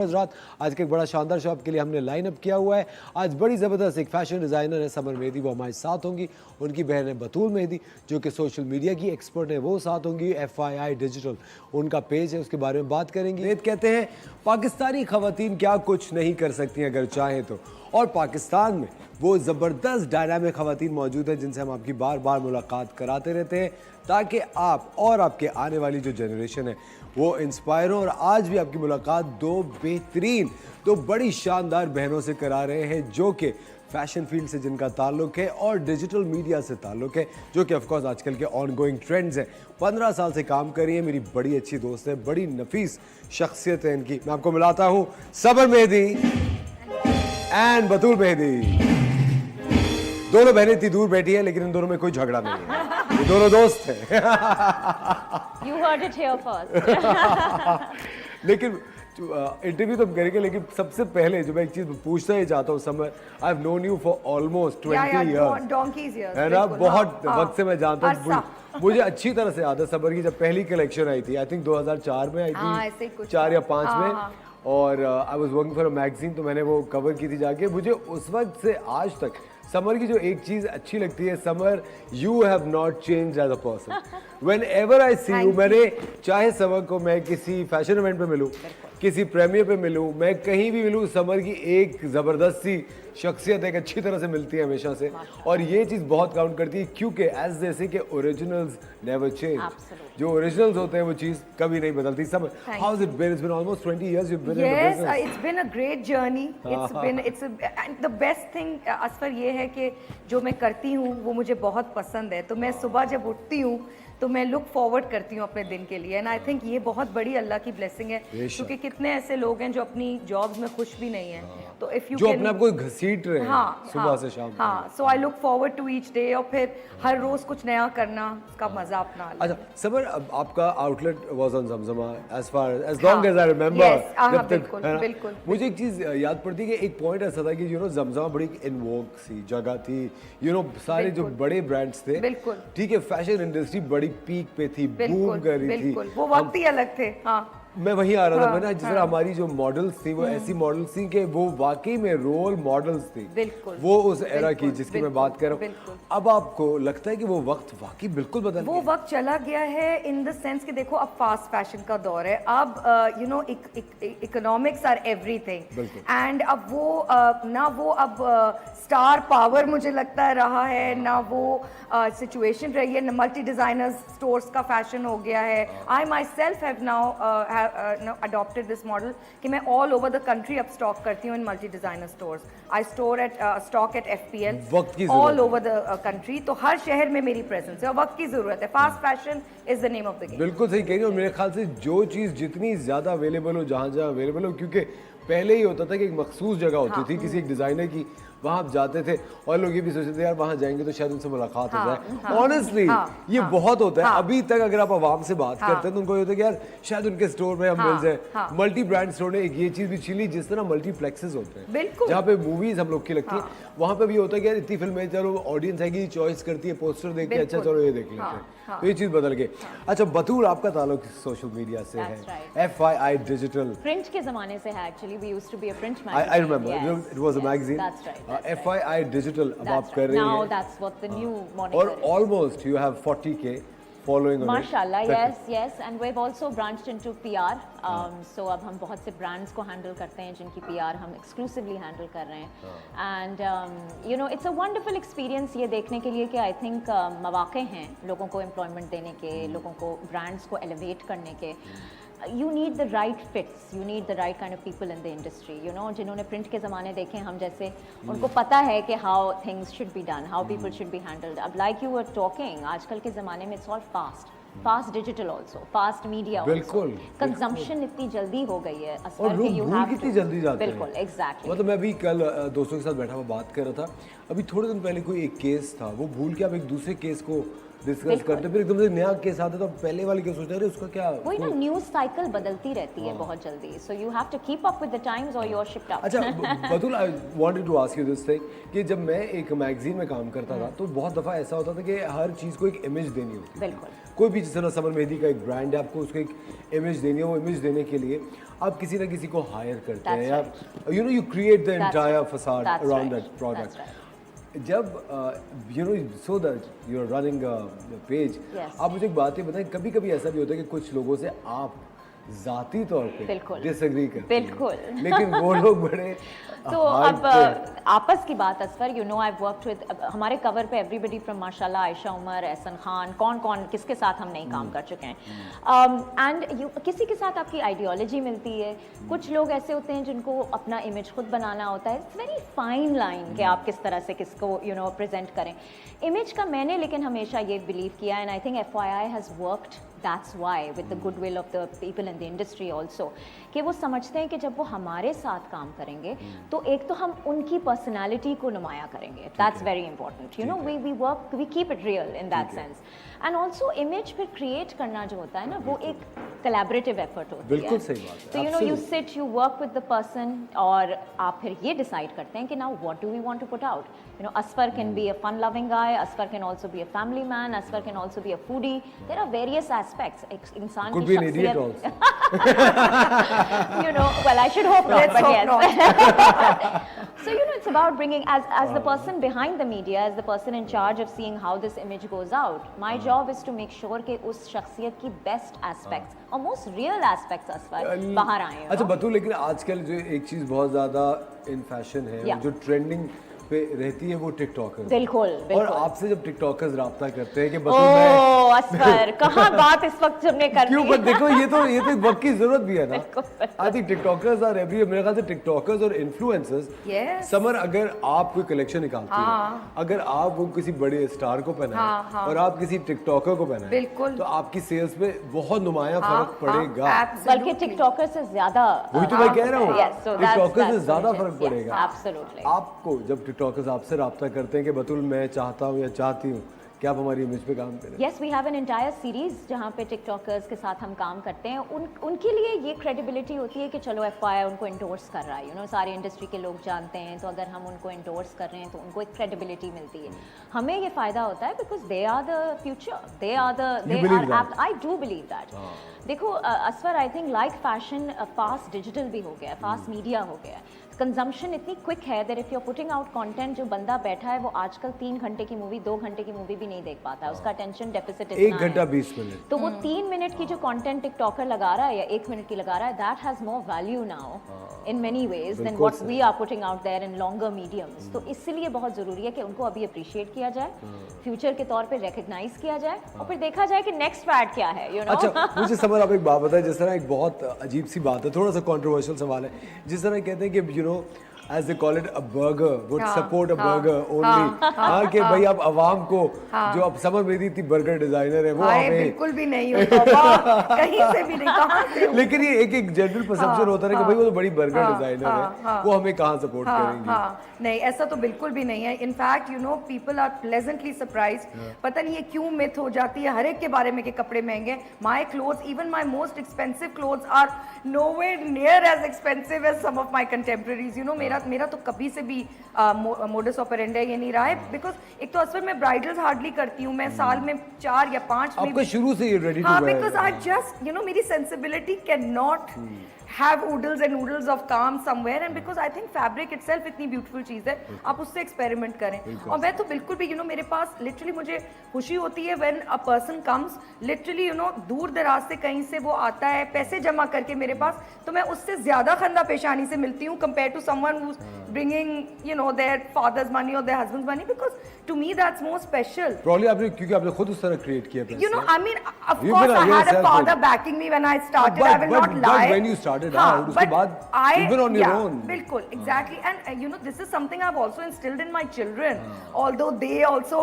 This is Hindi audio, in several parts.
रात आज के एक बड़ा शानदार शो आपके लिए हमने लाइन अप किया हुआ है। आज बड़ी ज़बरदस्त एक फैशन डिज़ाइनर है समर मेहदी, वो हमारे साथ होंगी। उनकी बहन है बतूल मेहदी जो कि सोशल मीडिया की एक्सपर्ट है, वो साथ होंगी। FYI डिजिटल उनका पेज है, उसके बारे में बात करेंगे। वेद कहते हैं पाकिस्तानी ख़वातीन क्या कुछ नहीं कर सकती अगर चाहें तो, और पाकिस्तान में वो ज़बरदस्त डायनामिक ख़वातीन मौजूद है जिनसे हम आपकी बार बार मुलाकात कराते रहते हैं ताकि आप और आपके आने वाली जो जनरेशन है वो इंस्पायर हो। और आज भी आपकी मुलाकात दो बेहतरीन, दो बड़ी शानदार बहनों से करा रहे हैं जो कि फैशन फील्ड से जिनका ताल्लुक है और डिजिटल मीडिया से ताल्लुक है, जो कि ऑफकोर्स आजकल के ऑन गोइंग ट्रेंड्स हैं। 15 साल से काम कर रही है, मेरी बड़ी अच्छी दोस्त है, बड़ी नफीस शख्सियत है इनकी। मैं आपको मिलाता हूँ समर मेहदी एंड बतूल मेहदी। दोनों बहनें इतनी दूर बैठी है लेकिन इन दोनों में कोई झगड़ा नहीं है, ये दोनों दोस्त हैं। You heard it here first. लेकिन इंटरव्यू तो हम करेंगे, लेकिन सबसे पहले जो मैं एक चीज पूछना ही चाहता हूँ summer, I have known you for almost 20 years, है ना? बहुत वक्त से मैं जानता हूँ। मुझे अच्छी तरह से याद है समर की जब पहली कलेक्शन आई थी, आई थिंक 2004 में आई थी, 4 या 5 में, और I was working for a magazine, तो मैंने वो कवर की थी जाके। मुझे उस वक्त से आज तक समर की जो एक चीज अच्छी लगती है, Samar you have not change as a person. Whenever I see you, मैंने चाहे समर को मैं किसी फैशन इवेंट पे मिलूं, किसी प्रीमियर पे मिलूं, मैं कहीं भी मिलूं, समर की एक जबरदस्त सी शख्सियत एक अच्छी तरह से मिलती है हमेशा से, और ये चीज़ बहुत काउंट करती है क्योंकि एज जैसे कि ओरिजिनल्स नेवर चेंज, जो ओरिजिनल्स होते हैं वो चीज़ कभी नहीं बदलती। Samar, how is it been? It's been almost 20 years you've been in the business. Yes, it's been a great journey. And the best thing Asfar ये है कि जो मैं करती हूँ वो मुझे बहुत पसंद है, तो मैं सुबह जब उठती हूँ तो मैं लुक फॉरवर्ड करती हूँ अपने दिन के लिए, एंड आई थिंक ये बहुत बड़ी अल्लाह की ब्लेसिंग है, क्योंकि कितने ऐसे लोग हैं जो अपनी जॉब्स में खुश भी नहीं हैं, तो इफ यू जो अपने आप को घसीट रहे हैं सुबह से शाम। हाँ, so I look forward to each day, और फिर हर रोज कुछ नया करना, उसका मजा अपना अलग। अच्छा समर, अब आपका outlet was on Zamzama as long as I remember. बिल्कुल। मुझे एक चीज याद पड़ती है कि एक पॉइंट ऐसा था कि ज़मज़मा बड़ी इन वोग सी जगह थी, सारे जो बड़े ब्रांड्स थे, बिल्कुल ठीक है, फैशन इंडस्ट्री बड़ी पीक पे थी, बूम कर रही थी, वो वक्त ही अलग थे। हाँ, मैं वहीं आ रहा था, मैंने जिस तरह हमारी जो मॉडल्स थी वो ऐसी मॉडल्स थी कि वो वाकई में रोल मॉडल्स थी, बिल्कुल, वो उस एरा की जिसकी मैं बात कर रहा हूँ। अब आपको लगता है कि वो वक्त वाकई बिल्कुल बदल गया? वो वक्त चला गया है इन द सेंस कि देखो अब फास्ट फैशन का दौर है, अब इकोनॉमिक्स आर एवरीथिंग, एंड अब वो ना वो अब स्टार पावर मुझे लगता है रहा है, ना वो सिचुएशन रही है, मल्टी डिजाइनर्स स्टोर्स का फैशन हो गया है। I myself have now adopted this model कि मैं all over the country अब स्टॉक करती हूँ in multi designer stores. I stock at FPL all over the country, तो हर शहर में मेरी प्रेजेंस है और वक्त की जरूरत है। Fast fashion is the name of the game. बिल्कुल सही कह रही हो। मेरे ख्याल से जो चीज़ जितनी ज़्यादा अवेलेबल हो, जहाँ जहाँ अवेलेबल हो, क्योंकि पहले ही होता था कि एक मखसूस जगह होती थी किसी एक डिज़ाइनर की, वहाँ आप जाते थे और लोग ये भी सोचते थे यार वहाँ जाएंगे तो शायद उनसे मुलाकात हो जाए। ऑनेस्टली ये बहुत होता है। अभी तक अगर आप आवाम से बात करते हैं तो उनको ये होता है कि यार शायद उनके स्टोर में हम मिल जाए। मल्टी ब्रांड स्टोर ने एक ये चीज़ भी छिली, जिस तरह मल्टीप्लेक्सेस होते हैं जहाँ पे मूवीज हम लोग की लगती है, वहाँ पे भी होता है कि यार इतनी फिल्में, चलो ऑडियंस है कि चॉइस करती है, पोस्टर देख के अच्छा चलो ये देख लेते हैं, तो ये चीज़ बदल गई। अच्छा बतूल, आपका ताल्लुक सोशल मीडिया से है, FYI डिजिटल प्रिंट के जमाने से है, actually we used to be a print I magazine. remember it was a magazine. That's right. FYI digital अब आप कर रही हैं। Now that's what the new moniker और is. almost you have 40K following on it. Mashallah, yes, and we've also branched into PR. So अब हम बहुत से brands को handle करते हैं जिनकी PR हम exclusively handle कर रहे हैं. And it's a wonderful experience ये देखने के लिए कि I think मौके हैं लोगों को employment देने के, लोगों को brands को elevate करने के. You need the right fits, you need the right kind of people in the industry, जिन्होंने प्रिंट के ज़माने देखे हम जैसे, उनको पता है कि how things should be done, how people should be handled. अब like you were talking, आजकल के ज़माने में it's all fast digital also, fast media also. Consumption इतनी जल्दी हो गई है, और लोग भूल कितनी जल्दी जाते हैं। बिल्कुल, एग्जैक्टली। मतलब मैं अभी कल दोस्तों के साथ बैठा हुआ बात कर रहा था, अभी थोड़े दिन पहले कोई एक केस था, वो भूल के आप एक दूसरे केस को डिस्कस करते हैं, फिर एकदम से नया केस आता है तो आप पहले वाले के सोचते हैं अरे उसका क्या। वही ना, न्यूज़ साइकिल बदलती रहती है बहुत जल्दी, so you have to keep up with the times और यू आर शिफ्ट आउट। अच्छा Batul, I wanted to ask you this thing कि जब मैं एक मैगजीन में काम करता था तो बहुत दफ़ा ऐसा होता था कि हर चीज़ को एक इमेज देनी होती है। बिल्कुल। कोई भी जिस तरह समर मेहंदी का एक ब्रांड है, आपको उसको एक इमेज देनी है, वो इमेज देने के लिए आप किसी ना किसी को हायर करते हैं या you know you create the entire facade around that product. जब you know so that you are running page, आप मुझे एक बात ये बताएं, कभी कभी ऐसा भी होता है कि कुछ लोगों से आप जाती तौर पे डिसएग्री करते हैं, बिल्कुल, लेकिन वो लोग बड़े तो अब आपस की बात Asfar, you know I worked with, हमारे कवर पे एवरीबडी फ्रॉम माशाल्लाह, आयशा उमर, एहसन खान, कौन कौन किसके साथ हम नहीं काम कर चुके हैं। एंड किसी के साथ आपकी आइडियोलॉजी मिलती है, कुछ लोग ऐसे होते हैं जिनको अपना इमेज खुद बनाना होता है। इट्स वेरी फाइन लाइन कि आप किस तरह से किसको यू नो प्रेजेंट करें इमेज का। मैंने लेकिन हमेशा ये बिलीव किया, and I think FYI has worked that's why with the goodwill of the people in the industry also, कि वो समझते हैं कि जब वो हमारे साथ काम करेंगे तो एक तो हम उनकी पर्सनालिटी को नुमाया करेंगे, that's very important, you know we work, we keep it real in that sense. And also image फिर क्रिएट करना जो होता है ना, वो एक कोलैबोरेटिव एफर्ट होती है। बिल्कुल सही बात है। तो you know you sit, you work with the person, और आप फिर ये डिसाइड करते हैं कि now what do we want to put out. You know Asfar can be a fun loving guy, Asfar can also be a family man, Asfar can also be a foodie, there are various aspects इंसान की शख्सियत। You know, well I should hope not, but yes. So you know, it's about bringing, as the person behind the media, as the person in charge of seeing how this image goes out, my job is to make sure कि उस शख्सियत की best aspects और most real aspects असफर बाहर आए। अच्छा बतूल, लेकिन आजकल जो एक चीज़ बहुत ज़्यादा इन फैशन है, जो ट्रेंडिंग पे रहती है, वो टिकटॉकर्स। बिल्कुल, और आपसे जब टिकटॉकर्स राब्ता करते हैं कि बतूल असफर कहाँ बात इस वक्त हमने कर क्यों, पर देखो ये तो एक वक्त की जरूरत भी है ना। I think TikTokers are every, मेरे ख्याल से टिकटॉकर्स और इन्फ्लुएंसर्स समर, अगर आप कोई कलेक्शन निकालती हैं, अगर आप वो किसी बड़े स्टार को पहनाएं और आप किसी टिकटॉकर को पहनाएं, तो आपकी सेल्स पे बहुत नुमाया फर्क पड़ेगा। बल्कि टिकटॉकर से ज्यादा, वही तो मैं कह रहा हूँ, टिकटॉकर से ज्यादा फर्क पड़ेगा। एब्सोल्युटली। आपको जब टिकटॉकर्स आपसे राब्ता करते हैं कि बतूल मैं चाहता हूँ या चाहती हूँ कि आप हमारी इमेज पे काम करें। Yes, we have an entire series जहाँ पे टिकटॉकर्स के साथ हम काम करते हैं। उनके लिए ये क्रेडिबिलिटी होती है कि चलो FYI उनको इंडोर्स कर रहा है, यू नो सारी इंडस्ट्री के लोग जानते हैं, तो अगर हम उनको इंडोर्स कर रहे हैं तो उनको एक क्रेडिबिलिटी मिलती है। हमें ये फ़ायदा होता है because they are the future, they are I do believe that. देखो Asfar, I think like fashion fast digital भी हो गया है, फास्ट मीडिया हो गया है, कंजम्पशन इतनी क्विक है that if you are putting out content, जो बंदा बैठा है वो आजकल 3 घंटे की मूवी, 2 घंटे की मूवी भी नहीं देख पाता है, उसका अटेंशन डेफिसिट इतना 1 घंटा 20 मिनट, तो वो 3 मिनट की जो कंटेंट टिकटॉकर लगा रहा है या 1 मिनट की लगा रहा है, that has more value now in many ways than what we are putting out there in longer mediums. तो इसलिए बहुत जरूरी है कि उनको अभी अप्रिशिएट किया जाए, फ्यूचर के तौर पे रिकॉग्नाइज किया जाए, और फिर देखा जाए कि नेक्स्ट फैड क्या है, यू नो। अच्छा मुझे समझ, आप एक बात बताएं, जिस तरह एक बहुत अजीब सी बात है, थोड़ा सा कंट्रोवर्शियल सवाल है, जिस तरह कहते हैं कि you know as they call it a burger would support a burger only, हाँ कि भाई आप अवाम को, जो अब समर मेहंदी थी बर्गर डिजाइनर है, वो हमें बिल्कुल भी नहीं होता, कहीं से भी नहीं, कहाँ से। लेकिन ये एक जनरल परसेप्शन होता है कि भाई वो तो बड़ी बर्गर डिजाइनर है, वो हमें कहाँ सपोर्ट करेंगी। नहीं, ऐसा तो बिल्कुल भी नहीं है। In fact you know people are pleasantly surprised, पता नहीं ये क्यों मिथ हो जाती है हर एक के बारे में कि कपड़े महंगे। My clothes, even my most expensive clothes are nowhere near as expensive as some of my contemporaries, you know. मेरा तो कभी से भी मोडस ऑपरेंडी ये नहीं रहा है, बिकॉज एक तो असल में ब्राइडल्स हार्डली करती हूँ मैं, साल में 4 या 5 में। आपको शुरू से ये ready to wear, because I just you know मेरी sensibility can not have oodles and noodles of calm somewhere, and because I think fabric itself इतनी beautiful चीज़ है, आप उससे experiment करें। और मैं तो बिल्कुल भी, you know, मेरे पास literally मुझे खुशी होती है when a person comes literally, you know, दूर दराज से कहीं से वो आता है पैसे जमा करके मेरे पास, तो मैं उससे ज़्यादा खंदा पेशानी से मिलती हूँ compared to someone who's bringing, you know, their father's money or their husband's money, because to me that's more special. Probably आपने, क्योंकि आपने खुद उस तरह create किया पैसे। You know, I mean, of course I had a father backing me when I started. I will not lie. But when you started started हाँ, out, उसके but बाद you've been on your own. बिल्कुल, exactly, and you know this is something I've also instilled in my children. Although they also,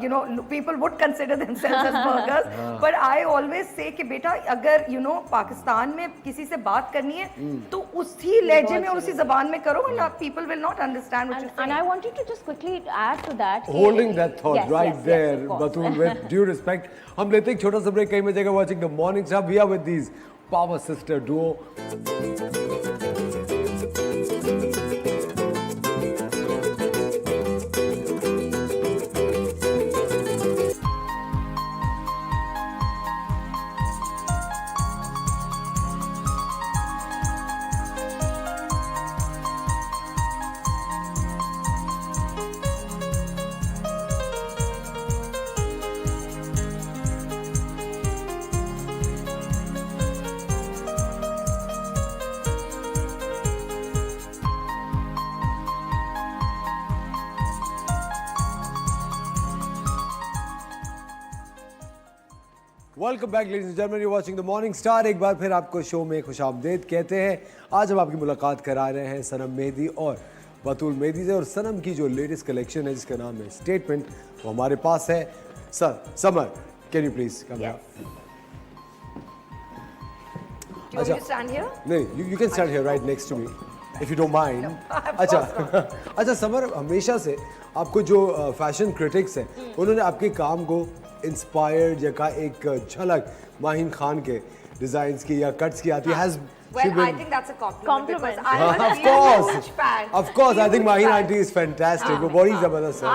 you know, people would consider themselves as burgers, but I always say कि बेटा अगर you know पाकिस्तान में किसी से बात करनी है तो उसी लहजे में और उसी जबान में करो, वरना people will not understand what you're saying. And I wanted to just quickly add to that. Holding that thought Yes, right yes, there, yes, of course. Batul, with due respect. हम लेते हैं एक छोटा सा ब्रेक, कहीं में जगह watching the morning star. We are with these power sister duo. Welcome back ladies and gentleman, you watching the morning star. एक बार फिर आपको शो में खुशामदीद कहते हैं। आज हम आपकी मुलाकात करा रहे हैं सनम मेहदी और बतूल मेहदी से, और सनम की जो लेटेस्ट कलेक्शन है जिसका नाम है स्टेटमेंट, वो हमारे पास है। Sir summer, can you please come here? Do you want me to stand here? नहीं, you can stand here right next to me if you don't mind. अच्छा अच्छा समर, हमेशा से आपको जो फैशन क्रिटिक्स हैं उन्होंने आपके काम को इंस्पायर्ड या का एक झलक माहिन खान के डिजाइन्स की या कट्स की आती है। Well, I think that's a compliment. Compliment. Because I'm a Of really course, huge fan. of course, I Huge think Mahin fan. auntie is fantastic. वो बड़ी जबरदस्त है।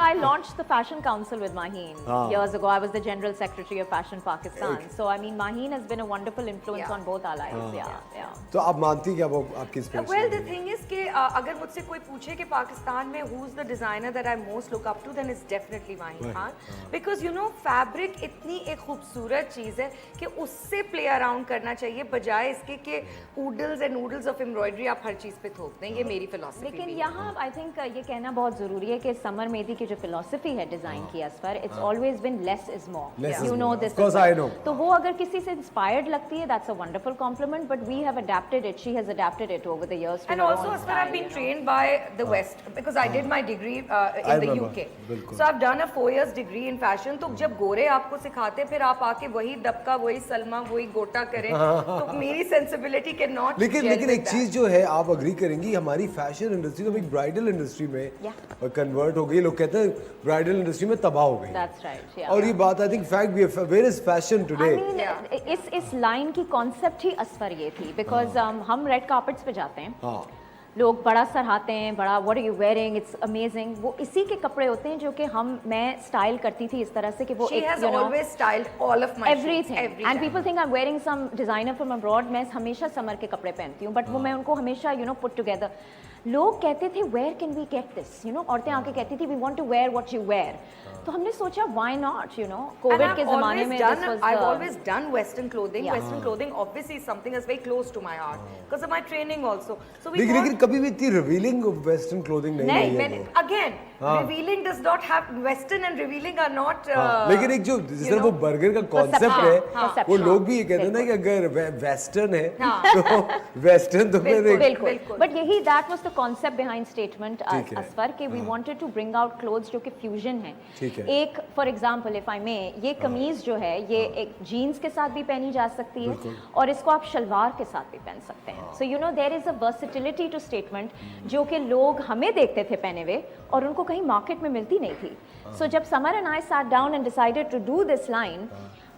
I launched the Fashion Council with Maheen years ago. I was the General Secretary of Fashion Pakistan. So I mean, Maheen has been a wonderful influence Yeah. on both our lives. Yeah. तो आप मानती क्या वो आपकी inspiration? Well, the thing is कि अगर मुझसे कोई पूछे कि पाकिस्तान में who's the designer that I most look up to, then it's definitely Mahin Khan. Because you know, fabric इतनी एक खूबसूरत चीज़ है कि उससे play around करना चाहिए, बजाय इसके कि oodles and noodles of embroidery आप हर चीज़ पे थोप दें। ये मेरी philosophy लेकिन भी है। यहाँ आई थिंक ये कहना बहुत ज़रूरी है कि समर मेहदी की जो फिलॉसफी है डिज़ाइन की Asfar, it's always been less is more. Less is you know more. This, Of course, I know. तो वो अगर किसी से इंस्पायर्ड लगती है, that's a wonderful compliment, but we have adapted it, she has adapted it over the years to And her also, own as far I've style, been you know. trained by the West, because I did my degree in the remember. UK. बिल्कुल। So I've done a 4 years degree in fashion. तो जब गोरे आपको सिखाते, फिर आप आके वही दबका, वही सलमा, वही गोटा करें, तो मेरी sensibility cannot लेकिन gel लेकिन with एक that. चीज जो है, आप अग्री करेंगी, हमारी फैशन इंडस्ट्री तो एक ब्राइडल इंडस्ट्री में कन्वर्ट हो गई। लोग कहते हैं ब्राइडल इंडस्ट्री में तबाह हो गई। That's right, yeah. और ये बात आई थिंक फैक्ट भी है। Where is fashion I today? mean, इस लाइन की कॉन्सेप्ट ही असफर ये थी, बिकॉज हम रेड कार्पेट्स पे जाते हैं, हाँ, लोग बड़ा सराहते हैं, बड़ा what are you wearing, it's amazing. वो इसी के कपड़े होते हैं जो कि मैं स्टाइल करती थी इस तरह से कि वो She has always styled all of my everything shoots, every and time. people think I'm wearing some designer from abroad. मैं हमेशा समर के कपड़े पहनती हूँ, बट वो मैं उनको हमेशा पुट टुगेदर। लोग कहते थे where can we get this, औरतें आके कहती थी we want to wear what you wear. तो हमने सोचा why not, And Covid I've के ज़माने में always this done, was I've always done Western clothing. Yeah. Western clothing obviously is something that's very close to my heart because of my training also. So we लेकिन thought, कभी भी इतनी रिवीलिंग वेस्टर्न क्लोथिंग नहीं नहीं, है when, वो। again, revealing does not have, Western and reveling are not. लेकिन एक जो जिस तरह वो बर्गर का कॉन्सेप्ट हाँ, है, concept, वो हाँ, लोग भी ये कहते हैं ना कि अगर वेस्टर्न है तो वेस्टर्न तो फिर एक बिल्कुल, बिल्कुल। बट यही that was the concept behind Statement ठीक है। असफर के we wanted to bring out clothes जो कि फ्यूजन है। ठीक है। एक for example if I may, ये कमीज जो है ये एक जीन्स के साथ भी पहनी जा सकती है और इसको आप शलवार के साथ भी पहन सकते हैं। So there is a versatility to Statement जो कि लोग हमें देखते थे पहने हुए और उनको कहीं मार्केट में मिलती नहीं थी। सो जब Samar and I sat down and decided to do this line,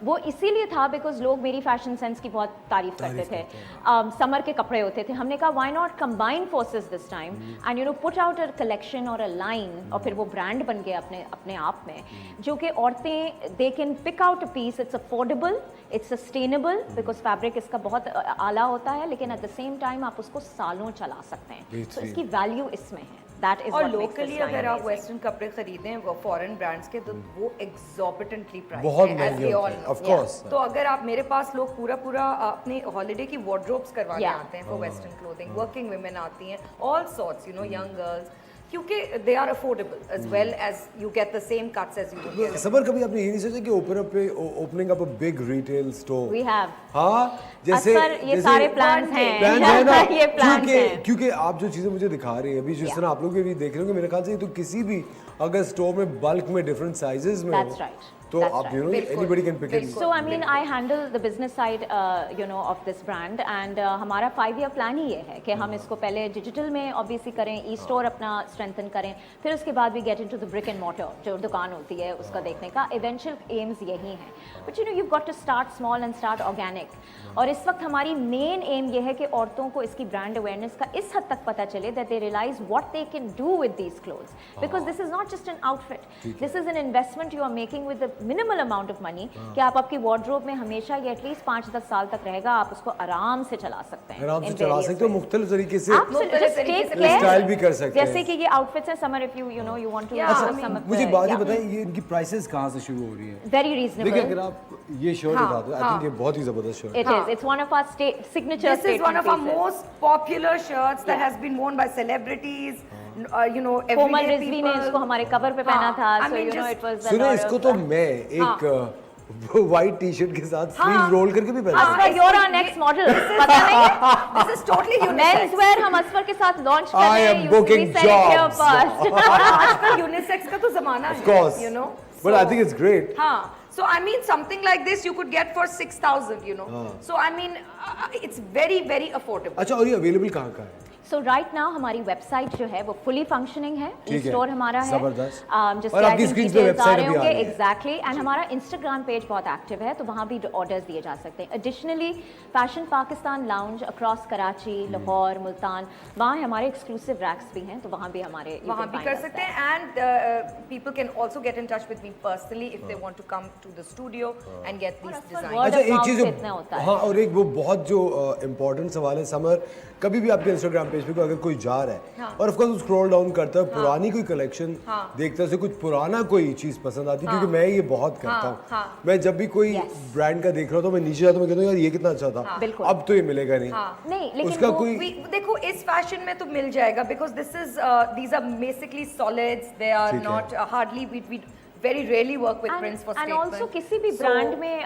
वो इसीलिए था बिकॉज लोग मेरी फैशन सेंस की बहुत तारीफ करते थे। समर के कपड़े होते थे, हमने कहा why not combine forces this time and put out a collection और अ लाइन, और फिर वो ब्रांड बन गया अपने आप में, जो कि औरतें they can pick out a piece, it's affordable, it's sustainable because fabric इसका बहुत आला होता है, लेकिन एट द सेम टाइम आप उसको सालों चला सकते हैं। तो इसकी वैल्यू इसमें है। That is और what makes locally this line अगर आप amazing. वेस्टर्न कपड़े खरीदें वो फॉरेन ब्रांड्स के, तो वो एग्जॉर्बिटेंटली प्राइस बहुत है, as महंगे we all होते हैं, know. of course. तो अगर आप, मेरे पास लोग पूरा अपने हॉलिडे की वार्डरोब्स करवाने Yeah. आते हैं for western clothing, working women आती हैं, ऑल सॉर्ट्स, यंग गर्ल्स। क्योंकि they are affordable as well as you get the same cuts as you would get. Summer कभी आपने ये नहीं सोचा कि opening up a big retail store? We have. हाँ जैसे ये सारे plans हैं प्लान है ना ये plans हैं क्योंकि आप जो चीजें मुझे दिखा रही हैं अभी जिस तरह आप लोग भी देख रहे होंगे मेरे ख्याल से ये तो किसी भी अगर स्टोर में बल्क में डिफरेंट साइजेस में That's हो right. तो That's आप right. You know anybody can pick it So I mean I handle the business side of this brand and हमारा 5-year plan ही ये है कि हम इसको पहले डिजिटल में obviously करें e-store अपना strengthen करें फिर उसके बाद we get into the brick and mortar जो दुकान होती है उसका देखने का eventual aims यही हैं but you know you've got to start small and start organic और इस वक्त हमारी main aim ये है कि औरतों को इसकी brand awareness का इस हद तक पता चले that they realize what they can do with these clothes because this is not just an outfit this is an investment you are making with a minimal amount of money कि आप आपकी wardrobe में हमेशा ये एटलीस्ट 5-10 साल तक रहेगा आप उसको आराम से चला सकते हैं आराम से चला सकते हो मुख्तलिफ तरीके से स्टाइल भी कर सकते हैं जैसे कि ये आउटफिट्स हैं Samar if you know you want to मुझे बात ये बताइए ये इनकी प्राइसेस कहाँ से शुरू हो रही है वेरी देखिए रीजनेबल अगर आप ये शर्ट उठा दो आई थिंक ये बहुत ही जबरदस्त shirt It is. It's one of our signature This is one of our pieces. most popular shirts that has been worn by celebrities, you know, Komal everyday Rizvi ने people. इसको हमारे कवर पे पहना था I so mean, you know just- it was सुनो इसको तो मैं एक व्हाइट टी शर्ट के साथ स्लीव रोल करके भी पहना Asfar you're our next model पता नहीं है This is totally unisex. Men's wear हम असफर के साथ लॉन्च कर I रहे am हैं booking jobs. और आजकल unisex का तो जमाना है. Of course. You know. But I think it's great. हाँ. So I mean something like this you could get for 6,000, you know. So I mean it's very very affordable. अच्छा और ये अवेलेबल कहाँ का है सो राइट नाउ हमारी वेबसाइट जो है वो फुली फंक्शनिंग है ठीक है, स्टोर हमारा है जबरदस्त। जिसके और आपकी स्क्रीन पे वेबसाइट अभी आ रही है। एग्जैक्टली एंड हमारा इंस्टाग्राम पेज बहुत एक्टिव है तो वहाँ भी ऑर्डर्स दिए जा सकते हैं additionally fashion Pakistan lounge across Karachi Lahore Multan वहाँ हमारे एक्सक्लूसिव रैक्स भी हैं तो वहाँ भी हमारे वहाँ भी कर सकते हैं and people can also get in touch with me personally if they want to come to the studio and get these designs. Word अच्छा of एक mouth चीज से इतना होता है। हाँ और एक वो बहुत जो इम्पोर्टेंट सवाल है समर कभी भी आपके इंस्टाग्राम पेज पे अगर कोई जा रहा है और ऑफ कोर्स स्क्रॉल डाउन करता है पुरानी कोई कलेक्शन देखता है उसे कुछ पुराना कोई चीज पसंद आती है क्योंकि मैं ये बहुत करता हूँ मैं जब भी कोई ब्रांड का देख रहा हूँ तो मैं नीचे जाता हूँ मैं कहता हूँ यार ये कितना अच्छा था अब तो ये मिलेगा नहीं नहीं लेकिन उसका वो कोई देखो इस फैशन में तो मिल जाएगा because this is these are basically solids they are ठीक है। not hardly we very rarely work with prints for and statement. also किसी भी ब्रांड में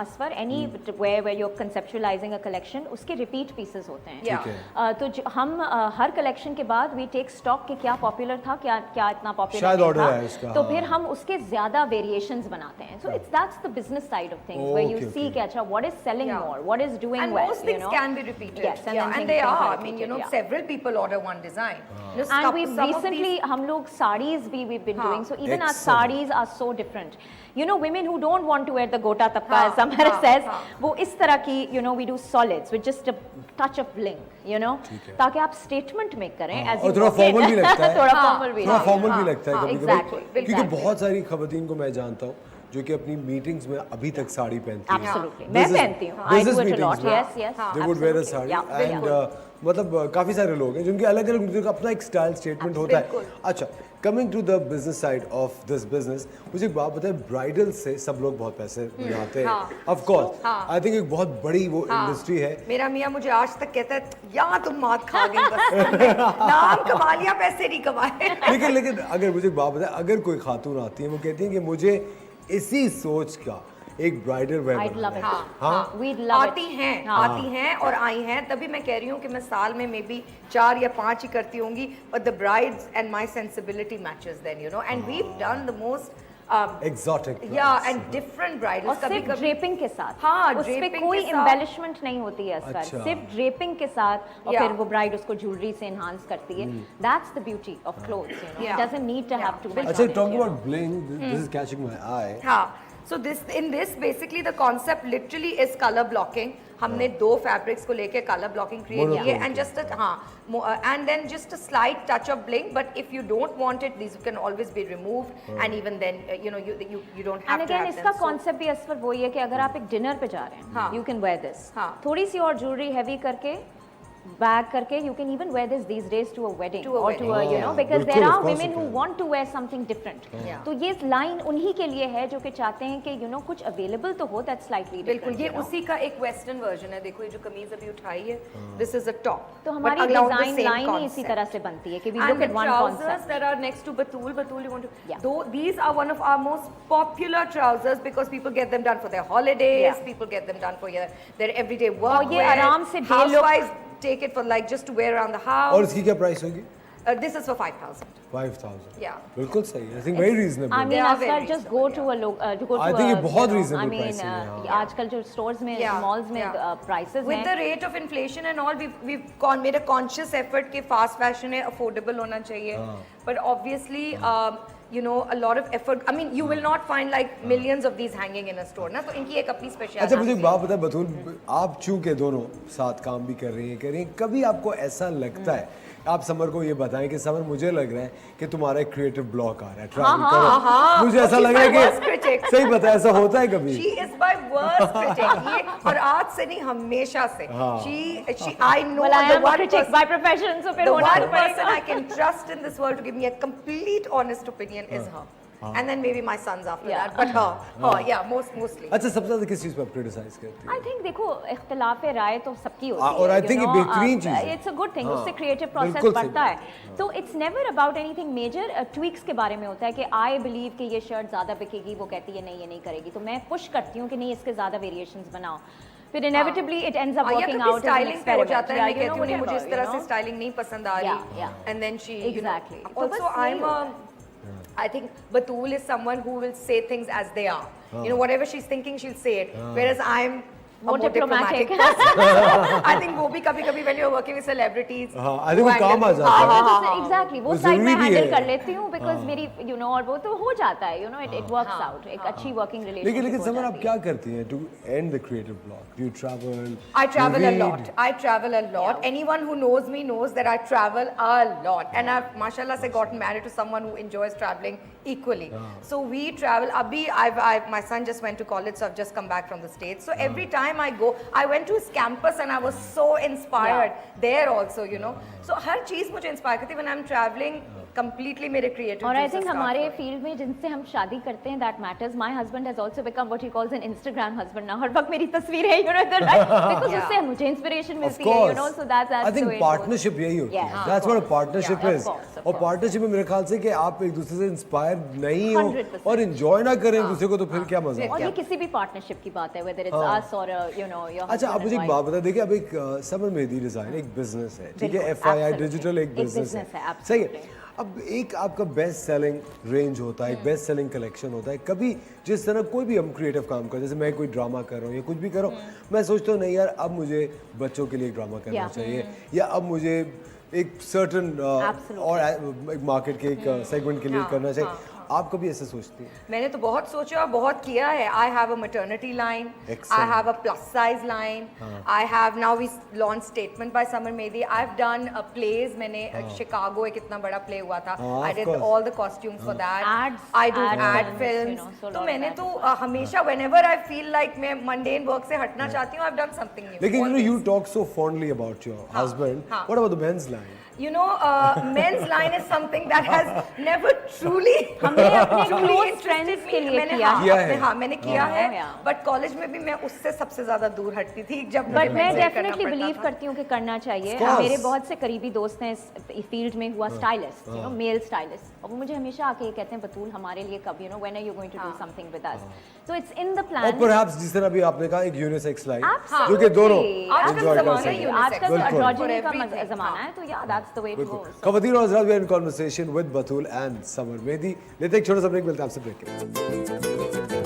Asfar any where you're conceptualizing a collection उसके repeat pieces होते हैं Yeah. ठीक है। तो हम हर कलेक्शन के बाद we take stock कि क्या पॉपुलर था क्या क्या इतना पॉपुलर शायद नहीं order था है इसका, तो हाँ। फिर हम उसके ज्यादा वेरिएशंस बनाते हैं so it's that's the business side of things where you Okay, see okay. कि अच्छा what is selling Yeah. more what is doing And well most you things know can be repeated. yes and, yeah, then and they things are. can I be mean, you repeated, know, yeah. several people order one design. You know, And we've some of recently these- हम लोग sarees भी we've been doing so even our Excellent. sarees are so different you know women who don't want to wear the gota tapka हाँ, as Samara हाँ, says हाँ. वो इस तरह की you know we do solids with just a touch of bling you know ताकि आप statement make करें as और you थोड़ा walk in. फॉर्मल भी लगता है थोड़ा formal भी थोड़ा हाँ, फॉर्मल हाँ, भी लगता है हाँ, कभी exactly, कभी क्योंकि exactly. बहुत सारी खवातीन को मैं जानता हूँ जो कि अपनी मीटिंग्स में अभी तक साड़ी पहनती हैं Absolutely. मैं पहनती हूँ. I do it a lot. Yes, yes. They would wear a Absolutely. Sari Yeah, and मतलब काफी सारे लोग हैं जिनके अलग अलग अपना एक स्टाइल स्टेटमेंट होता है अच्छा coming to the business side of this business मुझे एक बात बताए ब्राइडल से सब लोग बहुत पैसे बनाते हैं ऑफ कोर्स आई थिंक एक बहुत बड़ी वो इंडस्ट्री है मेरा मियाँ मुझे आज तक कहता है यहाँ तुम मात खा गई बस नाम कमा लिया पैसे नहीं कमाए लेकिन अगर मुझे एक बात बताए अगर कोई खातून आती है वो कहती है कि मुझे इसी सोच का एक bridal where I'd love it. हाँ We'd love it. आती हैं और आई हैं तभी मैं कह रही हूँ कि मैं साल में मे बी 4 या 5 ही करती होंगी but the brides and my sensibility matches then you know and we've done the most exotic yeah and different और bridals सिर्फ ड्रेपिंग के साथ हाँ, उस पे draping कोई के साथ। एम्बेलिशमेंट नहीं होती है असफर अच्छा। सिर्फ ड्रेपिंग के साथ और Yeah. फिर वो ब्राइड उसको ज्वेलरी से एनहांस करती है that's the beauty of clothes you know Yeah. It doesn't need to have too much अच्छा talking about bling this is catching my eye हाँ so this basically the concept literally is color blocking हमने 2 fabrics को लेके color blocking create किए and just a and then just a slight touch of bling but if you don't want it these can always be removed and even then you know you don't have and to again have इसका them कॉन्सेप्ट भी असफर वही है कि अगर आप एक डिनर पे जा रहे हैं हाँ. यू कैन वेयर दिस हाँ. थोड़ी सी और ज्वेलरी हैवी करके बैग करके you can even wear this these days to a wedding To a or to a you know because बिल्कुल, there of are course women you who can. want to wear something different. Yeah. तो ये लाइन उन्हीं के लिए है जो कि चाहते हैं कि you know कुछ available तो हो that's slightly different. बिल्कुल, ये you know. उसी का एक वेस्टर्न वर्जन है। देखो ये जो कमीज अभी उठाई है, दिस इज अ टॉप। तो हमारी डिजाइन लाइन ही इसी तरह से बनती है कि we look at one trousers concept. that are next to Batul, you want to? Yeah. Though these are one of our most popular trousers because people get them done for their holidays, Yeah. people get them done for their everyday work. और ये आराम से day look- housewives take it for like just to wear around the और house. इसकी क्या प्राइस होगी? This is for 5,000. 5,000. Yeah. बिल्कुल सही है। I think very reasonable. I They mean, are Asghar, very just go to a I think ये बहुत you know, reasonable I mean, pricing है, हाँ। आजकल जो stores में, Yeah, malls में yeah. prices With the हैं, rate of inflation and all, we've made a conscious effort कि fast fashion है, affordable होना चाहिए. But obviously, you know, a lot of effort. I mean, you will not find like millions of these hanging in a store, ना? तो इनकी एक अपनी अच्छा speciality मुझे एक है. बात बता बतूल, आप चूंकि दोनों साथ काम भी कर रही हैं, कभी आपको ऐसा लगता है, आप समर को ये बताएं कि समर मुझे लग रहा है कि तुम्हारा एक क्रिएटिव ब्लॉक आ रहा है, ट्रैवल करो, मुझे ऐसा She's लग रहा my worst है critic. कि सही बता, ऐसा होता है कभी? She is my worst critic. ये और आज से नहीं, हमेशा से. I know well, I the am a one critic person, by profession, so फिर the होना one तो person पड़ेगा. I can trust in this world to give me a complete honest opinion is her. And then maybe my sons after Yeah. that, but her, yeah, mostly. अच्छा सबसे ज्यादा किस चीज पर आप क्रिटिसाइज करती हैं? I think देखो इख्तिलाफ राय तो सबकी होती है. और I you think ये know, बेहतरीन चीज़ है. It's a good thing. उससे creative process बिल्कुल सही बढ़ता है. तो it's never about anything major. Tweaks के बारे में होता है कि I believe कि ये शर्ट ज़्यादा बिकेगी, वो कहती है नहीं ये नहीं करेगी. तो मैं push करती हूँ कि नहीं इसके ज़्यादा variations बनाओ. फिर inevitably it ends up या working कभी out as an स्टाइलिंग पे हो experiment. जाता है, Yeah, मैं you know, कहती हूँ नहीं मुझे whatever, इस तरह you से know. स्टाइलिंग नहीं पसंद आ Yeah, रही, yeah. and then she, you know, Exactly. तो also बस I'm यही I think Batul is someone who will say things as they are. You know, whatever she's thinking, she'll say it. Whereas I'm More diplomatic. person. I think वो भी कभी-कभी when you're working with celebrities. हाँ, I think वो काम आ जाता है. Exactly. वो वो साइड में जरूरी भी हैंडल है. कर लेती हूँ because मेरी you know और वो तो हो जाता है, you know, it works out. एक अच्छी working relationship लेकिन हो समर आप जाती है. क्या करती हैं to end the creative block? Do you travel? I travel You a read? lot. I travel a lot. Anyone who knows me knows that I travel a lot. And I've, mashallah, se gotten married to someone who enjoys traveling equally. So we travel. Abhi, my son just went to college, so I've just come back from the States. So every time I go, I went to his campus and I was so inspired there also, you know. So हर चीज़ मुझे inspire करती है when I'm traveling. Completely मेरे creative. और I juices think start हमारे flowing. फील्ड में जिनसे हम शादी करते हैं that matters. My husband has also become what he calls an Instagram husband now. हर वक्त मेरी तस्वीर है, you know, because Yeah. उससे मुझे inspiration Of मिलती है, you know, course. so that's I the think way it goes. partnership यही होती है. Yeah, That's of what a course. partnership Yeah, is. of course, of और course. partnership में मेरे ख्याल से कि आप एक दूसरे से इंस्पायर नहीं हो 100%. और enjoy ना करें एक दूसरे को, तो फिर क्या मजा? और ये किसी भी पार्टनरशिप की बात है, whether it's us or you know your अच्छा आप husband मुझे and एक wife. बात बता, देखिए अब एक समर मेहंदी डिजाइन एक बिजनेस है, ठीक है, बिल्कुल, FII absolutely. डिजिटल एक एक बिजनेस business है, है, absolutely. सही है. अब एक आपका बेस्ट सेलिंग रेंज होता है, एक बेस्ट सेलिंग कलेक्शन होता है. कभी जिस तरह कोई भी हम क्रिएटिव काम कर, जैसे मैं कोई ड्रामा कर रहा हूँ या कुछ भी कर रहा हूँ, मैं सोचता हूँ नहीं यार अब मुझे बच्चों के लिए एक ड्रामा करना Yeah. चाहिए, या अब मुझे एक सर्टन Absolutely. और एक मार्केट के एक सेगमेंट के लिए हाँ, करना चाहिए. हाँ, आप कभी ऐसे सोचती हैं? मैंने तो बहुत सोचा, बहुत किया है. I have a maternity line. Excellent. I have a plus size line. I have now we launched Statement by Samar Mehdi. I've done plays. मैंने Chicago एक इतना बड़ा play हुआ था. I of did course. all the costumes for that. Ads, I do ad ad films, films. you know, so a तो lot of मैंने ad तो films. हमेशा whenever I feel like मैं mundane work से हटना चाहती हूँ, I've done something new. लेकिन always. you talk so fondly about your husband. हाँ. What about the men's line? You know, men's line is something that has never truly हमने अपने truly close interested friends me. के लिए मैंने किया हाँ, है. अपने हाँ मैंने किया Oh, है. yeah. बट कॉलेज में भी मैं उससे सबसे ज्यादा दूर हटती थी जब बट मुझे मैं men's करना डेफिनेटली पड़ता बिलीव था. करती हूँ कि करना चाहिए. Of course. मेरे बहुत से करीबी दोस्त हैं इस फील्ड में हुआ stylist, you know, male stylist, और वो मुझे हमेशा आके ये कहते हैं बतूल हमारे लिए कब, you know, when are you going to do something with us. तो इट्स इन द और प्लान. perhaps जिस तरह भी आपने कहा एक यूनिसेक्स लाइन Absolutely. जो कि दोनों आजकल एंजॉय कर ज़माना सकें. ही unisex. आजकल तो बिल्कुल. androgyny का For everything. ज़माना है, तो या that's the way to go. खवातीन और हज़रात, we are in conversation with Batul and Samar Mehdi. लेते हैं एक छोटा सा ब्रेक, मिलते हैं आपसे ब्रेक के बाद.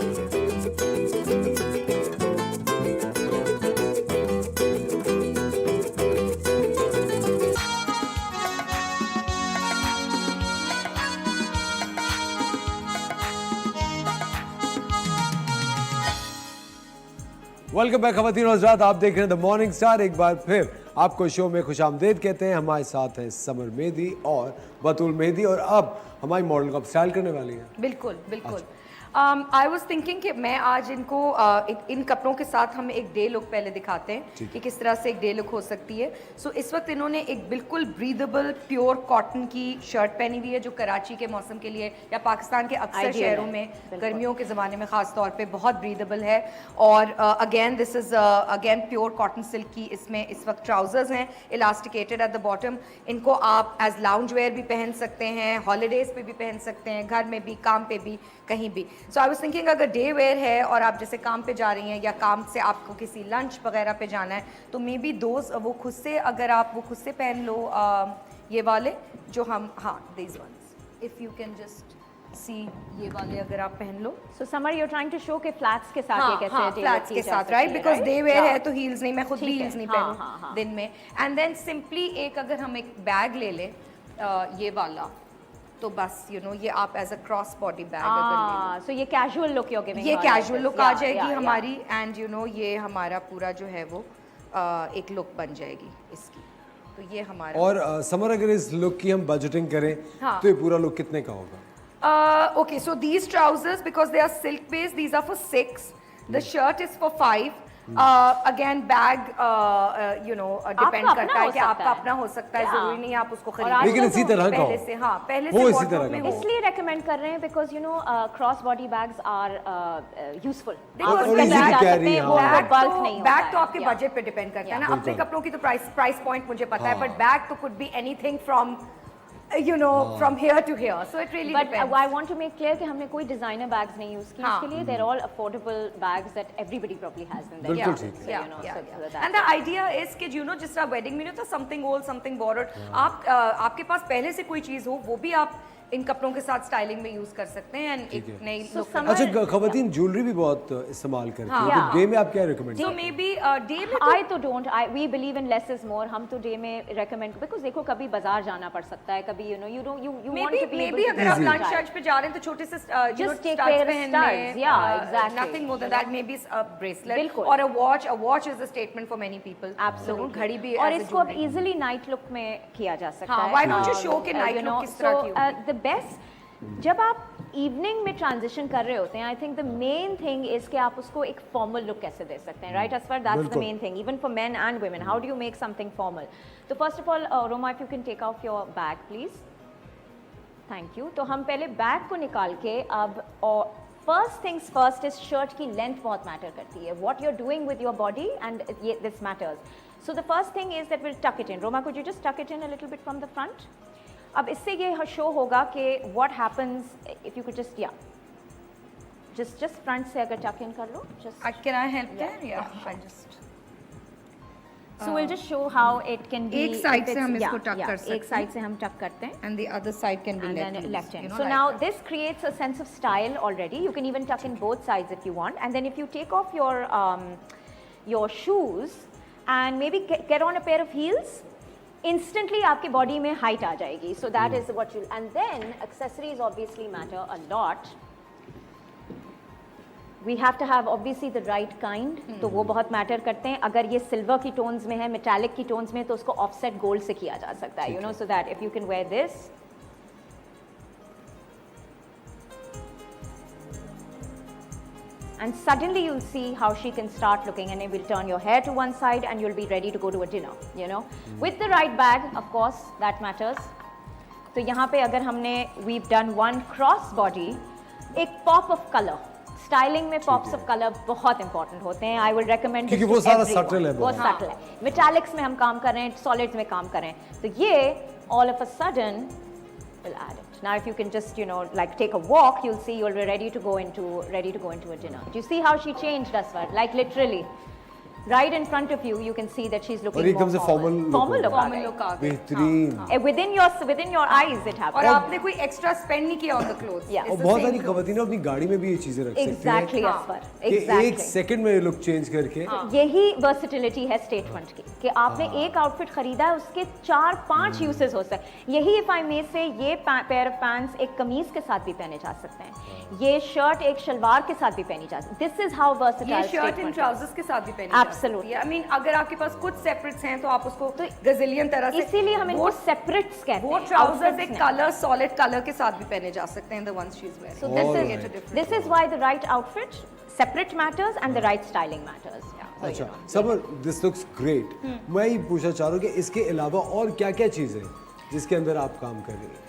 वेलकम बैक खवातीन और हज़रात, आप देख रहे हैं द मॉर्निंग स्टार. एक बार फिर आपको शो में खुशामदीद कहते हैं. हमारे साथ हैं समर मेहदी और बतूल मेहदी, और अब हमारी मॉडल को आप स्टाइल करने वाली हैं. बिल्कुल बिल्कुल. आई वॉज थिंकिंग कि मैं आज इनको इन कपड़ों के साथ हम एक डे लुक पहले दिखाते हैं कि किस तरह से एक डे लुक हो सकती है। सो इस वक्त इन्होंने एक बिल्कुल ब्रीदेबल प्योर कॉटन की शर्ट पहनी हुई है जो कराची के मौसम के लिए या पाकिस्तान के अक्सर Ideal शहरों है, में गर्मियों के ज़माने में ख़ास तौर पे बहुत ब्रीदेबल है। और again this is again pure cotton silk की इसमें इस वक्त ट्राउजर्स हैं इलास्टिकेटेड एट द बॉटम। इनको आप एज लाउंज वेयर भी पहन सकते हैं, हॉलीडेज़ पे भी पहन सकते हैं, घर में भी, काम पे भी, कहीं भी। सो आई वाज थिंकिंग अगर डे वेयर है और आप जैसे काम पे जा रही हैं या काम से आपको किसी लंच वगैरह पे जाना है तो मे बी दोज वो खुद से अगर आप वो खुद से पहन लो ये वाले जो हम these once if you can just see ये वाले अगर आप पहन लो। So Samar, you're trying to show कि flats के साथ ये कैसे day look फ्लैट्स की के जा साथ सकती राइट है, because right? Day wear Yeah. है तो हील्स नहीं, मैं खुद भी ठीक है, हील्स नहीं हाँ, पहनूं हाँ, हाँ. दिन में। एंड देन सिंपली एक अगर हम एक बैग ले लें ये वाला तो बस यू नो ये आप as a cross body bag अगर ले So ये casual look you're लो giving ये her like casual this. Look आ Yeah, जाएगी yeah, yeah. हमारी एंड यू नो ये हमारा पूरा जो है वो एक लुक बन जाएगी इसकी। तो ये हमारा और समर अगर इस लुक की हम बजटिंग करें हाँ। तो ये पूरा लुक कितने का होगा? Okay, so these trousers, because they are silk based, these are for 6. The shirt is for 5. Again, bag, you know, depend आपका करता अपना है हो कि आपका सकता है। अपना हो सकता है, Yeah. जरूरी नहीं है आप उसको और खरीदें। आजकल लेकिन इसी तो तरह का पहले हो। से पहले वो से इसी wardrobe तरह में का हो। इसलिए recommend कर रहे हैं because you know cross body bags are useful. देखो, आप और उसमें easy ले to जा carry, सकते हैं, हाँ। वो बैग bulk नहीं होता बैग तो है। आपके Yeah. बजट पे डिपेंड करता है ना। Yeah. अपने बिल्कुल। कपड़ों की तो प्राइस पॉइंट मुझे पता है, हाँ। बट बैग तो could be anything from you know from here to here, so it really But depends. I want to make clear कि हमने कोई designer bags नहीं use की हाँ। इसके लिए। They're all affordable bags that everybody probably has in their बिल्कुल closet. ठीक So, you know, so that- and the idea is कि यू नो जिस तरह वेडिंग में नहीं होता समथिंग ओल्ड समथिंग बॉर्डर्ड, आप आपके पास पहले से कोई चीज हो वो भी आप इन कपड़ों के साथ स्टाइलिंग में यूज कर सकते हैं एंड एक नई So लुक। summer- अच्छा खवातीन ज्वेलरी भी बहुत इस्तेमाल करती है, हाँ। तो डे में आप क्या रिकमेंड सो करते मे बी डे में I तो don't. We believe in less is more. हम तो डे में recommend because देखो कभी बाजार जाना पड़ सकता है, कभी you know you want to be may able be to अगर आप Easy. लंच शर्च पे जा रहे हैं तो छोटे से Just take pair of studs. Yeah, exactly. Nothing more than that, may be a bracelet बिल्कुल। और a watch is a statement for many people. Absolutely. घड़ी भी और as a इसको अब jewelry। easily night look में किया जा सकता हाँ, है। why don't you show कि night you look know, किस तरह so, की होगी? the best जब आप इवनिंग में ट्रांजिशन कर रहे होते हैं, I think the main thing is कि आप उसको एक फॉर्मल लुक कैसे दे सकते हैं, राइट? असफर, दैट्स द बिल्कुल। Main thing even for men and women. How do you make something formal? तो first of all Roma, if you can take off your bag please, thank you. तो हम पहले बैग को निकाल के अब और first things first is shirt की लेंथ बहुत मैटर करती है, what you are doing with your body and this matters. So the first thing is that will tuck it in. Roma, could you just tuck it in a little bit from the front? अब इससे ये शो होगा कि what happens if you could just just front से अगर टक इन कर लो, just can I help Yeah, there? या I just so will just show how it can be. एक side से हम इसको tuck कर सकते एक साइड से हम टक करते हैं and the other side can be and then left left hand. you know, So like now that. this creates a sense of style already. You can even tuck in both sides if you want, and then if you take off your shoes and maybe get on a pair of heels, instantly आपके body में height आ जाएगी. So that is what you, and then accessories obviously matter a lot. We have to have obviously the right kind. तो वो बहुत मैटर करते हैं। अगर ये सिल्वर की टोन्स में है, मेटालिक की टोन्स में, तो उसको ऑफसेट गोल्ड से किया जा सकता है, you know, so that if you can wear this and suddenly you'll see how she can start looking, and it will turn your hair to one side and you'll be ready to go to a dinner, you know, with the right bag, of course, that matters. तो यहाँ पे अगर हमने we've done one cross body, एक pop of color, स्टाइलिंग में पॉप्स ऑफ कलर बहुत इंपॉर्टेंट होते हैं। आई विल रेकमेंड, क्योंकि वो सारा subtle है वो बहुत। सटल है। मेटालिक्स में हम काम कर रहे हैं, सॉलिड्स में काम कर रहे हैं, तो ये all of a sudden will add it. Now if you can just, you know, like take a walk, you'll see you'll be ready to go into a dinner. Do you see how she changed, Aswar? Like literally right in front of you, you can see that she's looking और एकदम से more formal look formal हो look गया। आ गई। look आ गई। बेहतरीन। within your eyes it और happens. आपने कोई एक्स्ट्रा स्पेंड नहीं किया ऑन द क्लोथ्स। Yeah. और बहुत सारी खवातीन अपनी गाड़ी में भी ये चीजें रख सकती हैं Exactly, हाँ। Aswar. कि Exactly. एक सेकंड में लुक चेंज करके यही वर्सिटिलिटी है स्टेटमेंट की, कि आपने एक आउटफिट खरीदा है, उसके 4-5 यूसेस हो सकते हैं। यही इफ आई मे से ये पेयर ऑफ पैंट्स एक कमीज के साथ भी पहने जा सकते हैं, ये शर्ट एक शलवार के साथ भी पहनी जा सकती है। दिस इज हाउ वर्सिटाइल ये शर्ट इन ट्राउजर्स के साथ भी पहनी Absolutely. आई मीन अगर आपके पास कुछ सेपरेट्स हैं तो आप उसको गजिलियन तरह से, इसीलिए हम इनको सेपरेट्स कहते वो हैं। ट्राउजर्स outfits एक नहीं। कलर सॉलिड कलर के साथ भी पहने जा सकते हैं, the ones she is wearing. So Alright. this is why the right outfit separate matters and the right styling matters. Yeah. So, अच्छा you know. Summer, this looks great. मैं ये पूछना चाह रहा हूँ कि इसके अलावा और क्या क्या चीज़ें हैं जिसके अंदर आप काम कर रही हैं?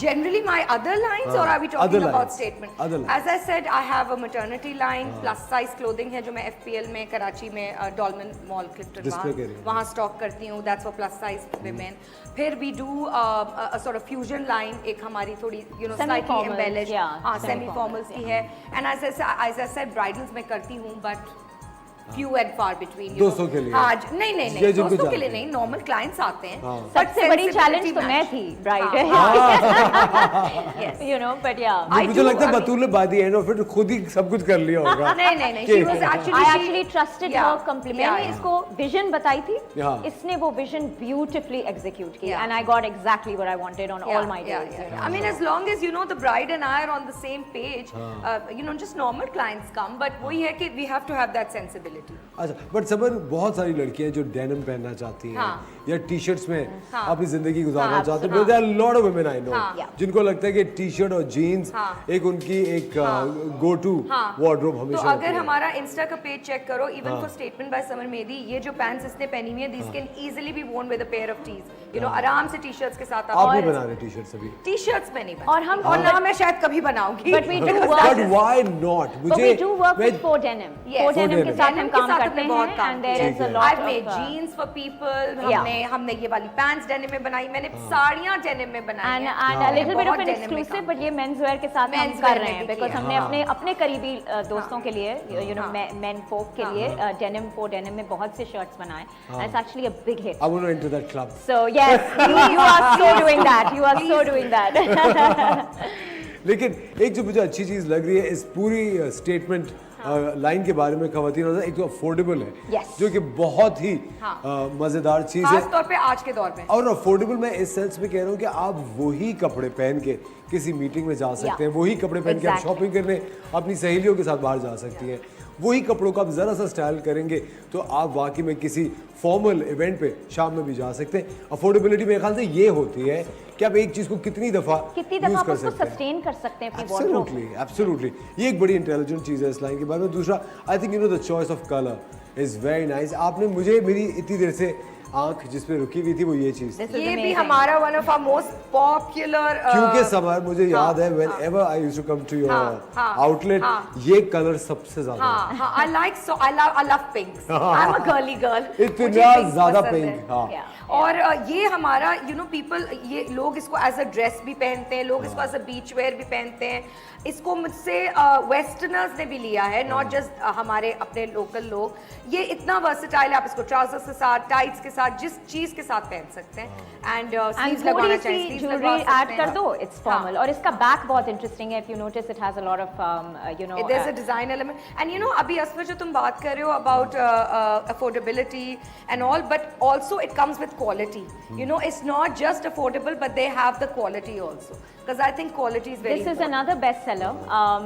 Generally my other lines, or are we Other talking about lines. statement? Other lines. As I said, I have a maternity line, plus size clothing है जो मैं FPL में कराची में डॉलमन मॉल क्लिफ्टन Display कर रही हूँ। वहाँ स्टॉक करती हूँ, that's for plus size women. फिर we do a sort of fusion line, एक हमारी थोड़ी slightly Semi-formals, embellished, yeah, हाँ semi-formals, semi-formals की है, and as I said bridals में करती हूँ, but few and far between. you दोस्तों know. के लिए? हाँ नहीं ये नहीं जिनको दोस्तों के जानते लिए हैं। नहीं, नॉर्मल क्लाइंट्स आते हैं। हाँ। But सबसे बड़ी sensibility चैलेंज तो मैं match. थी bride Yes. you know, but yeah. I मुझे do, लगता है I mean- बतूल ने बादी एंड ऑफ इट खुद ही सब कुछ कर लिया होगा। नहीं कि- she was actually I actually trusted Yeah. her completely. Yeah, मैंने yeah. इसको विजन बताई थी, Yeah. इसने वो विजन beautifully execute की, Yeah. and I got exactly what I wanted on all my days. you know. I mean, as long as the bride and I are on the same page, just normal clients come, but वही है कि we have to have that sensibility. अच्छा, बट समर बहुत सारी लड़कियां जो डेनिम पहनना चाहती हैं हाँ। या टी शर्ट्स में हाँ। अपनी जिंदगी गुजारना हाँ, चाहती हैं, हाँ। There are lot of women I know हाँ। जिनको लगता है कि टी शर्ट और जीन्स हाँ। एक उनकी एक गो टू हाँ। वार्डरोब तो हमेशा होती अगर है। हमारा इंस्टा का पेज चेक करो, even for Statement by Samar Mehdi, ये जो पैंट्स इसने पहनी हुई है, this can easily be worn with a pair of tees, आराम से टी शर्ट्स के साथ आप नहीं बना रहे टी शर्ट्स अभी? टी शर्ट्स में नहीं बना, और हम और ना मैं शायद कभी बनाऊंगी, But we do but work. Why not? But we do work with faux denim. Yes. Faux denim के denim. साथ हम Denim के काम साथ करते हमने बहुत हैं, काम and there किया। is a ठीक है। lot I've made of jeans for people, Yeah. हमने ये वाली पैंट्स डेनिम में बनाई, मैंने साड़ियाँ डेनिम में बनाई and हैं। a little bit बहुत of an denim में exclusive, काम but ये मेंस वेयर के साथ हम Men's कर wear रहे में हैं भी because किया। हमने अपने करीबी दोस्तों के लिए मेन फोक के हाँ। लिए डेनिम फॉर डेनिम में बहुत से शर्ट्स बनाए. It's actually a big hit. I want to enter that club. So yes, you are so doing that. You are so doing that. लेकिन एक जो मुझे अच्छी चीज लग रही है इस पूरी स्टेटमेंट लाइन के बारे में खवातीन, एक तो अफोर्डेबल है, Yes. जो कि बहुत ही हाँ। मजेदार चीज खास है। तौर पे आज के दौर में। और अफोर्डेबल मैं इस सेंस में कह रहा हूँ कि आप वही कपड़े पहन के किसी मीटिंग में जा सकते हैं, वही कपड़े पहन के आप Exactly. शॉपिंग करने अपनी सहेलियों के साथ बाहर जा सकती हैं, वही कपड़ों को आप ज़रा सा स्टाइल करेंगे तो आप वाकई में किसी फॉर्मल इवेंट पे शाम में भी जा सकते हैं। अफोर्डेबिलिटी मेरे ख्याल से ये होती है कि आप एक चीज़ को कितनी दफ़ा यूज़ आप कर उसको सकते हैं। सस्टेन कर सकते हैं अपनी wardrobe में. एब्सोल्युटली एब्सोल्युटली, ये एक बड़ी इंटेलिजेंट चीज़ है इस लाइन के बारे में। दूसरा, I think the choice of colour is very nice. आपने मुझे मेरी इतनी देर से आंख जिस पे रुकी हुई थी वो ये चीज़, This is ये भी amazing. हमारा one of our most popular, क्योंकि समर मुझे याद है whenever I used to come to your outlet, ये कलर सबसे ज्यादा I love pinks. I'm a girly girl. इतना मुझे pinks ज्यादा पसंद है। पिंक। हाँ, Yeah. और ये हमारा पीपल, ये लोग इसको एज अ ड्रेस भी पहनते हैं, लोग इसको एज अ बीच वेयर भी पहनते हैं। इसको मुझसे वेस्टर्नर्स ने भी लिया है, नॉट जस्ट हमारे अपने लोकल लोग। ये इतना वर्सेटाइल है, आप इसको ट्राउजर्स के साथ, टाइट्स के साथ, जिस चीज के साथ पहन सकते हैं। एंड And स्लीव्स लगाना थोड़ी चाहिए, सी sleeves ज्वेलरी लगवा सकते ऐड हैं। कर दो, इट्स फॉर्मल. और इसका बैक बहुत इंटरेस्टिंग है. If you notice it has a lot of There's a design element, and अभी असफर जो तुम बात कर रहे हो about affordability and all, but also it comes with quality. It's not just affordable, but they have the quality also, because I think quality is very This is important. another best seller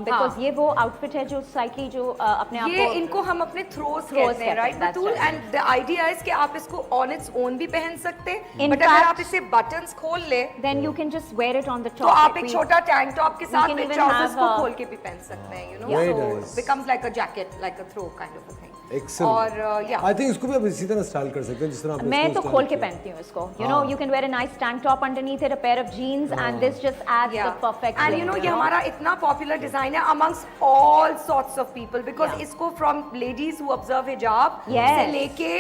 because ये वो आउटफिट है जो स्लाइटली जो अपने आप ये को इनको हम अपने थ्रोस Throws कहते हैं, कहते राइट हैं, that's Batool? right. And the idea is कि आप इसको ऑन इट्स ओन भी पहन सकते हैं, In बट अगर fact- आप इसे बटन्स खोल ले then you can just wear it on the top. तो आप It एक will- छोटा टैंक टॉप के साथ can with even trousers have को a- खोल के भी पहन सकते हैं, Very so nice. becomes like a jacket, like a throw kind of a thing. Excellent. और आई थिंक इसको भी आप इसी तरह स्टाइल कर सकते हैं जिस तरह आपने मैं इसको तो style खोल के किया। पहनती हूँ इसको. You can wear a nice tank top underneath it, a pair of jeans, and this just adds the perfect. And look, ये हमारा इतना पॉपुलर डिजाइन है amongst all sorts of people, because Yeah. इसको from ladies who observe hijab Yes. से लेके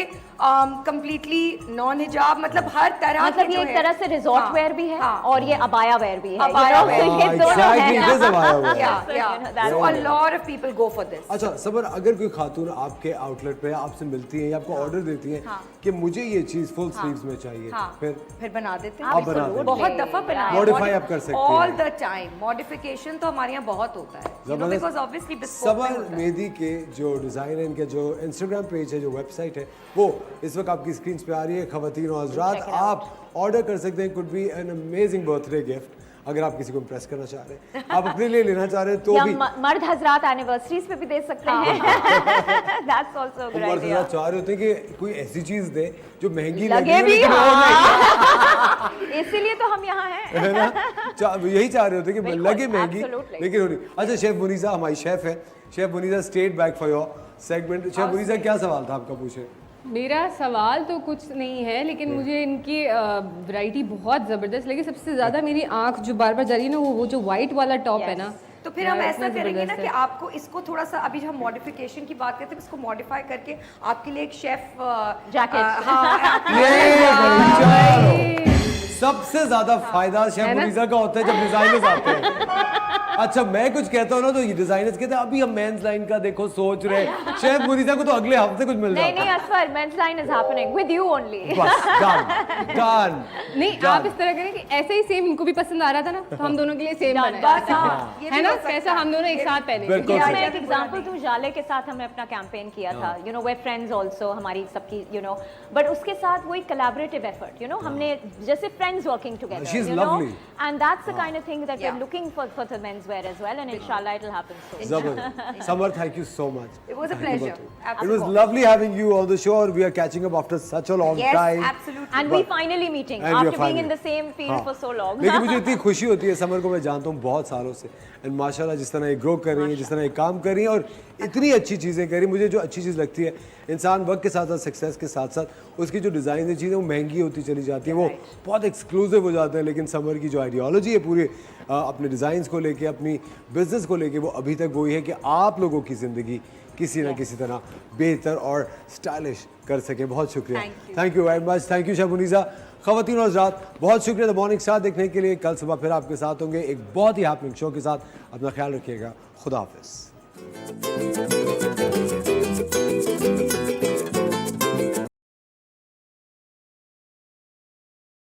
completely non hijab, मतलब हर तरह मतलब के ये जो एक है, तरह से रिजॉर्ट हाँ, वेयर भी है हाँ। और ये अबाया वेयर भी है. Abaya wear. ये दोनों Exactly, है. it is abaya wear. Yeah, So, yeah. that's So a wonderful. lot of people go for this. अच्छा सबर, अगर कोई खातून आपके आउटलेट पे आपसे मिलती है या आपको ऑर्डर देती है कि मुझे ये चीज फुल स्लीव्स में चाहिए, फिर बना देते आप बना देते हैं। बहुत दफा बनाया, Modify आप कर सकती हैं। ऑल द टाइम मॉडिफिकेशन तो हमारे यहाँ बहुत होता है, जबरदस्त। बिकॉज ऑब्वियसली सबर मेहदी के जो डिज़ाइन है, इनके जो इंस्टाग्राम पेज है, जो वेबसाइट है, वो इस वक्त आपकी स्क्रीन पे आ रही है। खवातीन और हज़रात, आप ऑर्डर कर सकते हैं, could be an amazing birthday gift अगर आप किसी को इम्प्रेस करना चाह रहे हैं, आप अपने लिए लेना चाह रहे हैं तो या भी मर्द हजरात एनिवर्सरीज पे भी दे सकते हैं। That's also a good Umar idea. चाह रहे होते हैं कि कोई ऐसी चीज दे जो महंगी लगे भी, लेकिन और नहीं, इसीलिए तो हम यहाँ हैं। है ना? यही चाह रहे होते हैं कि बिल्कुल, लगे महंगी absolutely. लेकिन हो नहीं। अच्छा शेफ मुनीसा हमारी शेफ है, chef Munisa stayed back for your segment. Chef Munisa क्या सवाल था आपका, पूछे? मेरा सवाल तो कुछ नहीं है, लेकिन मुझे इनकी वैरायटी बहुत ज़बरदस्त लगी। सबसे ज़्यादा मेरी आंख जो बार बार जा रही है ना, वो जो वाइट वाला टॉप है ना, तो फिर हम यार, ऐसा इतना करेंगे ना ज़बरदस्त कि है। आपको इसको थोड़ा सा, अभी जो हम मॉडिफिकेशन की बात करते हैं, इसको मॉडिफाई करके आपके लिए एक शेफ Jacket. सबसे ज्यादा फायदा शेफ मुनीसा का होता है जब डिजाइनर्स आते हैं। अच्छा मैं कुछ कहता हूँ ना तो ये डिजाइनर्स कहते हैं अभी हम मेंस लाइन का देखो सोच रहे हैं, शेफ मुनीसा को तो अगले हफ्ते कुछ मिल नहीं जाता नहीं Asfar, men's line is happening with you only. है। बस डन डन। नहीं, आप इस तरह करें कि ऐसे ही सेम इनको भी पसंद आ रहा था ना, तो हम दोनों के लिए सेम Done. बनाए, बस हाँ, ये है भी ना? हो सकता कैसा हम दोनों एक साथ पहने। बिल्कुल मैं सही। एक एग्जांपल दूं, जाले के साथ हमने अपना कैंपेन किया था, you know, way friends also, हमारी सबकी, यू नो, बट उसके साथ वही कोलैबोरेटिव एफर्ट, यू नो, हमने जैसे friends working together, She's you know, lovely. And that's the kind of thing that we are Yeah. Looking for the men's wear as well, and इंशाल्लाह इट विल हैपन सून। जबरदस्त। Samar thank you so much. It was a pleasure. It was lovely having you on the show. We are catching up after such a long Yes, time. absolutely. And we finally meeting And we are after being in finally- the same field हाँ। for so long. लेकिन मुझे इतनी खुशी होती है, समर को मैं जानता हूँ बहुत सालों से, एंड माशाल्लाह जिस तरह ये ग्रो कर रही है, जिस तरह ये काम कर रही है और इतनी अच्छी चीज़ें कर रही है, मुझे जो अच्छी चीज़ लगती है, इंसान वक्त के साथ साथ सक्सेस के साथ साथ उसकी जो डिज़ाइन चीज़ें वो महंगी होती चली जाती है, वो बहुत एक्सक्लूसिव हो जाते हैं। लेकिन समर की जो आइडियोलॉजी है पूरे अपने डिज़ाइंस को लेके, अपनी बिजनेस को लेके, वो अभी तक वही है कि आप लोगों की ज़िंदगी किसी ना किसी तरह बेहतर और स्टाइलिश कर सके। बहुत शुक्रिया, thank you very much, thank you chef Munisa. ख़वातीन और हज़रात, बहुत शुक्रिया द मॉर्निंग स्टार देखने के लिए। कल सुबह फिर आपके साथ होंगे एक बहुत ही हैपनिंग शो के साथ। अपना ख्याल रखिएगा, खुदा हाफिज़।